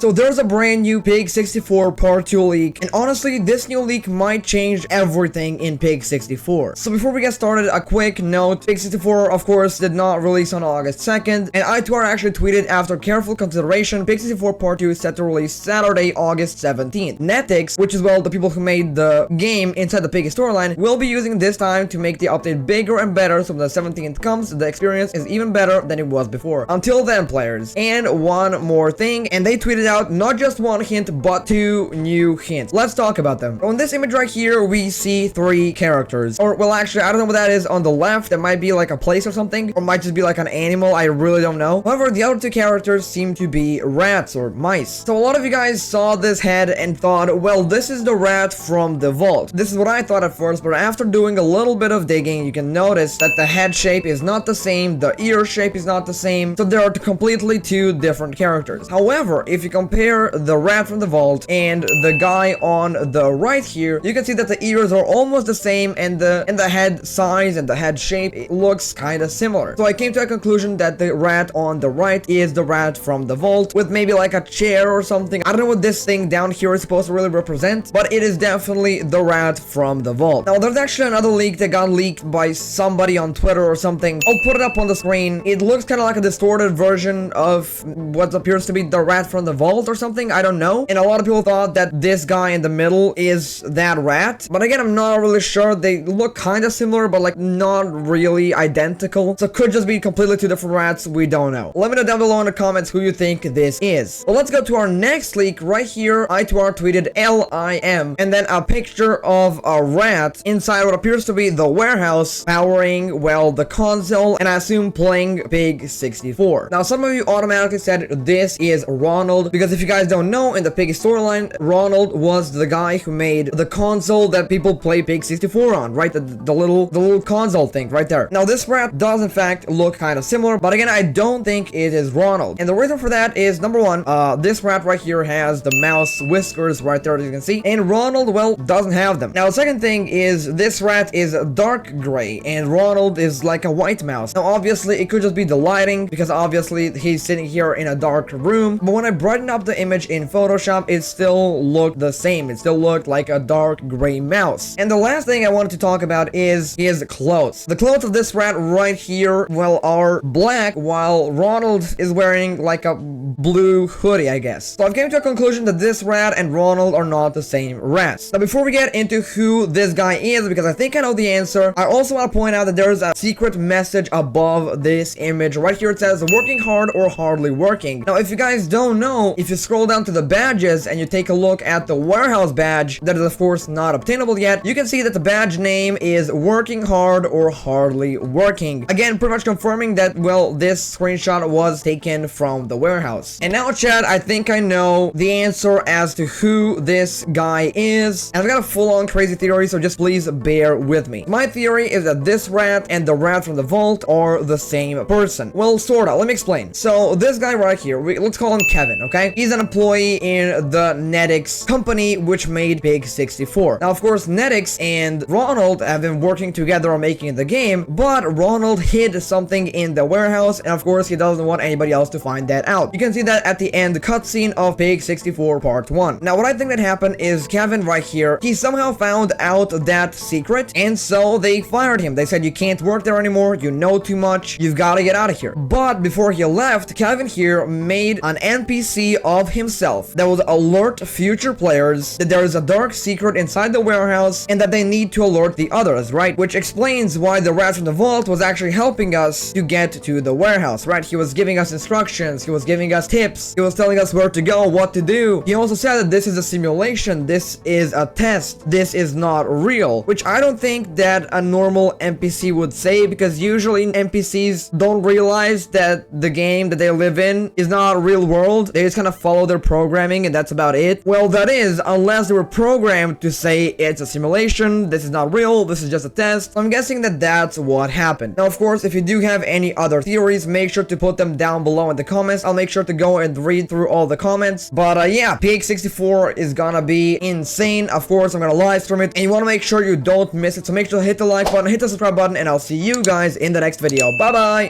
So there's a brand new Pig 64 Part 2 leak, and honestly, this new leak might change everything in Pig 64. So before we get started, a quick note: Pig 64, of course, did not release on August 2nd, and I2R actually tweeted, after careful consideration, Pig 64 Part 2 is set to release Saturday, August 17th. Netix, which is, well, the people who made the game inside the Piggy storyline, will be using this time to make the update bigger and better, so when the 17th comes, the experience is even better than it was before. Until then, players. And one more thing, and they tweeted out not just one hint, but two new hints. Let's talk about them. On this image right here, we see 3 characters. Or, well, actually, I don't know what that is on the left. That might be like a place or something, or might just be like an animal. I really don't know. However, the other 2 characters seem to be rats or mice. So a lot of you guys saw this head and thought, well, this is the rat from the vault. This is what I thought at first, but after doing a little bit of digging, you can notice that the head shape is not the same, the ear shape is not the same, so there are completely 2 different characters. However, if you compare the rat from the vault and the guy on the right here, you can see that the ears are almost the same, and the head size and the head shape, it looks kind of similar. So I came to a conclusion that the rat on the right is the rat from the vault, with maybe like a chair or something. I don't know what this thing down here is supposed to really represent, but it is definitely the rat from the vault. Now, there's actually another leak that got leaked by somebody on Twitter or something. I'll put it up on the screen. It looks kind of like a distorted version of what appears to be the rat from the vault or something. I don't know. And a lot of people thought that this guy in the middle is that rat. But again, I'm not really sure. They look kind of similar, but like not really identical. So it could just be completely 2 different rats. We don't know. Let me know down below in the comments who you think this is. Well, let's go to our next leak right here. I2R tweeted LIM and then a picture of a rat inside what appears to be the warehouse, powering, well, the console, and I assume playing Pig 64. Now, some of you automatically said this is Ronald, because if you guys don't know, in the Piggy storyline, Ronald was the guy who made the console that people play Pig 64 on, right? The little console thing right there. Now, this rat does in fact look kind of similar, but again, I don't think it is Ronald. And the reason for that is, number one, this rat right here has the mouse whiskers right there, as you can see, and Ronald, well, doesn't have them. Now, the second thing is this rat is dark gray, and Ronald is like a white mouse. Now, obviously, it could just be the lighting, because obviously he's sitting here in a dark room, but when I brightened up the image in Photoshop, it still looked the same. It still looked like a dark gray mouse. And the last thing I wanted to talk about is his clothes. The clothes of this rat right here, well, are black, while Ronald is wearing like a blue hoodie, I guess. So I've came to a conclusion that this rat and Ronald are not the same rats. Now, before we get into who this guy is, because I think I know the answer, I also want to point out that there's a secret message above this image. Right here it says, working hard or hardly working. Now, if you guys don't know, if you scroll down to the badges and you take a look at the warehouse badge that is of course not obtainable yet, you can see that the badge name is working hard or hardly working. Again, pretty much confirming that, well, this screenshot was taken from the warehouse. And now, chat, I think I know the answer as to who this guy is. And I've got a full-on crazy theory, so just please bear with me. My theory is that this rat and the rat from the vault are the same person. Well, sorta. Let me explain. So this guy right here, let's call him Kevin, okay? He's an employee in the Netix company, which made Pig 64. Now, of course, Netix and Ronald have been working together on making the game, but Ronald hid something in the warehouse, and of course, he doesn't want anybody else to find that out. You can see that at the end cutscene of Pig 64 Part 1. Now, what I think that happened is Kevin right here, he somehow found out that secret, and so they fired him. They said, you can't work there anymore, you know too much, you've got to get out of here. But before he left, Kevin here made an NPC of himself that would alert future players that there is a dark secret inside the warehouse and that they need to alert the others, right? Which explains why the rat from the vault was actually helping us to get to the warehouse, right? He was giving us instructions, he was giving us tips, he was telling us where to go, what to do. He also said that this is a simulation, this is a test, this is not real, which I don't think that a normal NPC would say, because usually NPCs don't realize that the game that they live in is not a real world. They just kind of follow their programming and that's about it. Well, that is, unless they were programmed to say it's a simulation, this is not real, this is just a test. So I'm guessing that that's what happened. Now, of course, if you do have any other theories, make sure to put them down below in the comments. I'll make sure to go and read through all the comments. But yeah, Pig 64 is gonna be insane. Of course, I'm gonna live stream it, and you want to make sure you don't miss it. So make sure to hit the like button, hit the subscribe button, and I'll see you guys in the next video. Bye bye.